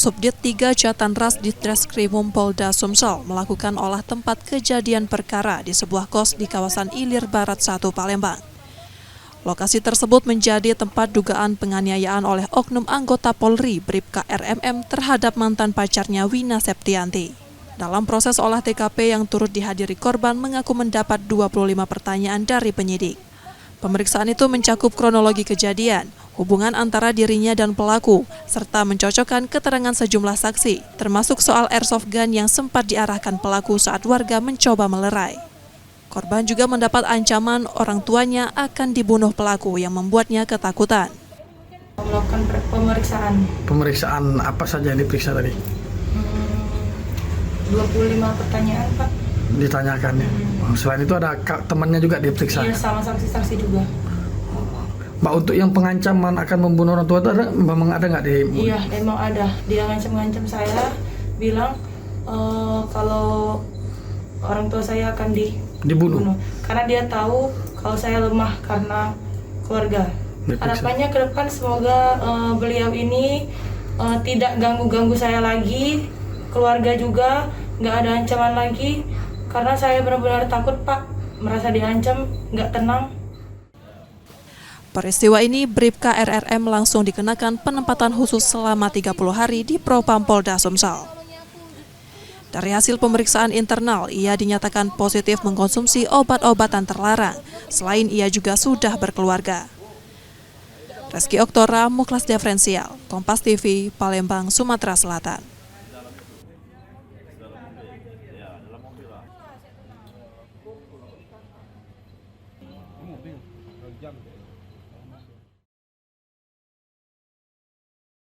Subdit 3 Jatanras Ditreskrimum Polda Sumsel melakukan olah tempat kejadian perkara di sebuah kos di kawasan Ilir Barat 1 Palembang. Lokasi tersebut menjadi tempat dugaan penganiayaan oleh oknum anggota Polri Bribka RMM terhadap mantan pacarnya Wina Septianti. Dalam proses olah TKP yang turut dihadiri korban mengaku mendapat 25 pertanyaan dari penyidik. Pemeriksaan itu mencakup kronologi kejadian, hubungan antara dirinya dan pelaku, serta mencocokkan keterangan sejumlah saksi, termasuk soal airsoft gun yang sempat diarahkan pelaku saat warga mencoba melerai. Korban juga mendapat ancaman orang tuanya akan dibunuh pelaku yang membuatnya ketakutan. Melakukan pemeriksaan. Pemeriksaan apa saja yang diperiksa tadi? 25 pertanyaan, Pak. Ditanyakan ya. Selain itu ada temannya juga diperiksa. Iya, sama saksi-saksi juga. Mbak, untuk yang pengancaman akan membunuh orang tua itu memang ada nggak di? Iya, emang ada. Dia ngancam-ngancam saya, bilang kalau orang tua saya akan dibunuh. Karena dia tahu kalau saya lemah karena keluarga. Harapannya ke depan semoga beliau ini tidak ganggu-ganggu saya lagi, keluarga juga nggak ada ancaman lagi. Karena saya benar-benar takut, Pak, merasa diancam, nggak tenang. Peristiwa ini Bribka RRM langsung dikenakan penempatan khusus selama 30 hari di Propam Polda Sumsel. Dari hasil pemeriksaan internal, ia dinyatakan positif mengkonsumsi obat-obatan terlarang, selain ia juga sudah berkeluarga. Reski Oktora, Muklas Diferensial, Kompas TV, Palembang, Sumatera Selatan.